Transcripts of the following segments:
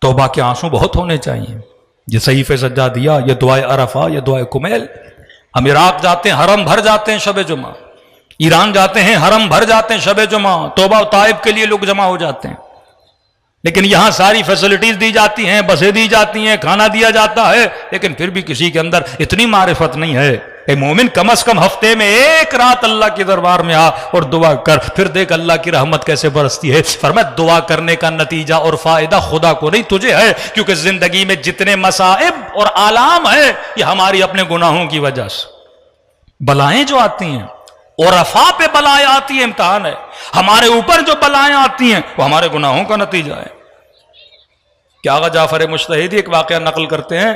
توبہ کے آنسو بہت ہونے چاہیے. یہ صحیفے سجا دیا، یہ دعائے عرفہ، یہ دعائے کمیل. ہم عراق جاتے ہیں حرم بھر جاتے ہیں شب جمعہ، ایران جاتے ہیں حرم بھر جاتے ہیں شب جمعہ، توبہ و طائب کے لیے لوگ جمع ہو جاتے ہیں. لیکن یہاں ساری فیسلٹیز دی جاتی ہیں، بسیں دی جاتی ہیں، کھانا دیا جاتا ہے، لیکن پھر بھی کسی کے اندر اتنی معرفت نہیں ہے. اے مومن، کم از کم ہفتے میں ایک رات اللہ کے دربار میں آ اور دعا کر، پھر دیکھ اللہ کی رحمت کیسے برستی ہے. فرمایا دعا کرنے کا نتیجہ اور فائدہ خدا کو نہیں تجھے ہے، کیونکہ زندگی میں جتنے مصائب اور آلام ہیں یہ ہماری اپنے گناہوں کی وجہ سے. بلائیں جو آتی ہیں، عرفاء پہ بلائیں آتی ہیں، امتحان ہے. ہمارے اوپر جو بلائیں آتی ہیں وہ ہمارے گناہوں کا نتیجہ ہے. کیا آغا جعفر مجتہدی ایک واقعہ نقل کرتے ہیں،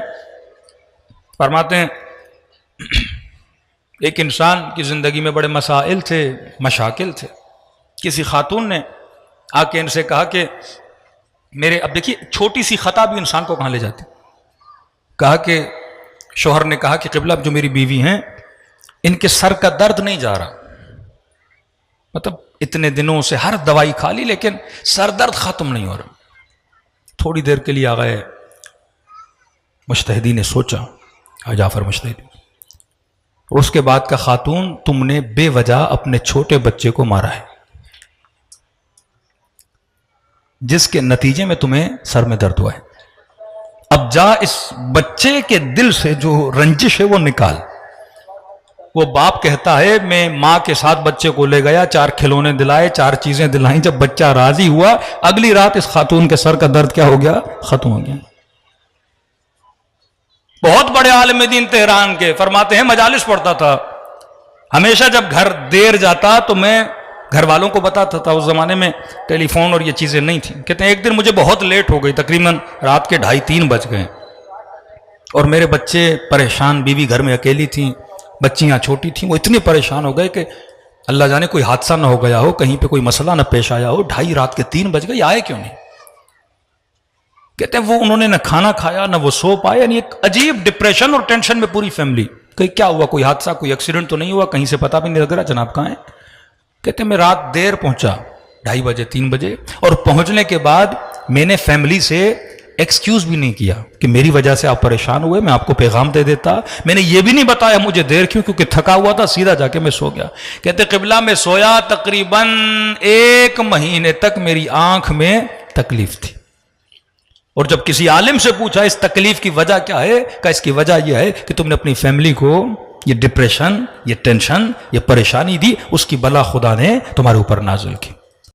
فرماتے ہیں ایک انسان کی زندگی میں بڑے مسائل تھے، مشاکل تھے. کسی خاتون نے آ کے ان سے کہا کہ میرے، اب دیکھیے چھوٹی سی خطا بھی انسان کو کہاں لے جاتی. کہا کہ شوہر نے کہا کہ قبلہ اب جو میری بیوی ہیں ان کے سر کا درد نہیں جا رہا، مطلب اتنے دنوں سے ہر دوائی کھا لی لیکن سر درد ختم نہیں ہو رہا. تھوڑی دیر کے لیے آ گئے مجتہدی نے سوچا، جعفر مجتہدی، اس کے بعد کا خاتون تم نے بے وجہ اپنے چھوٹے بچے کو مارا ہے جس کے نتیجے میں تمہیں سر میں درد ہوا ہے. اب جا اس بچے کے دل سے جو رنجش ہے وہ نکال. وہ باپ کہتا ہے میں ماں کے ساتھ بچے کو لے گیا، 4 کھلونے دلائے، 4 چیزیں دلائیں. جب بچہ راضی ہوا اگلی رات اس خاتون کے سر کا درد کیا ہو گیا؟ ختم ہو گیا. بہت بڑے عالم دین تہران کے فرماتے ہیں مجالس پڑھتا تھا، ہمیشہ جب گھر دیر جاتا تو میں گھر والوں کو بتاتا تھا. اس زمانے میں ٹیلی فون اور یہ چیزیں نہیں تھیں. کہتے ہیں ایک دن مجھے بہت لیٹ ہو گئی، تقریباً رات کے 2:30-3 بج گئے، اور میرے بچے پریشان، بیوی گھر میں اکیلی تھیں، بچیاں چھوٹی تھیں. وہ اتنے پریشان ہو گئے کہ اللہ جانے کوئی حادثہ نہ ہو گیا ہو، کہیں پہ کوئی مسئلہ نہ پیش آیا ہو. 2:30 رات کے 3 بج گئے، آئے کیوں نہیں؟ کہتے ہیں وہ انہوں نے نہ کھانا کھایا نہ وہ سو پائے. یعنی ایک عجیب ڈپریشن اور ٹینشن میں پوری فیملی. کہ کیا ہوا، کوئی حادثہ، کوئی ایکسیڈنٹ تو نہیں ہوا؟ کہیں سے پتہ بھی نہیں لگ رہا جناب کہاں ہیں. کہتے ہیں میں رات دیر پہنچا، 2:30 بجے 3 بجے، اور پہنچنے کے بعد میں نے فیملی سے ایکسکیوز بھی نہیں کیا کہ میری وجہ سے آپ پریشان ہوئے، میں آپ کو پیغام دے دیتا. میں نے یہ بھی نہیں بتایا مجھے دیر کیوں، کیونکہ تھکا ہوا تھا، سیدھا جا کے میں سو گیا. کہتے قبلہ میں سویا تقریباً 1 مہینے تک میری آنکھ میں تکلیف تھی. اور جب کسی عالم سے پوچھا اس تکلیف کی وجہ کیا ہے، کہ اس کی وجہ یہ ہے کہ تم نے اپنی فیملی کو یہ ڈپریشن، یہ ٹینشن، یہ پریشانی دی، اس کی بلا خدا نے تمہارے اوپر نازل کی.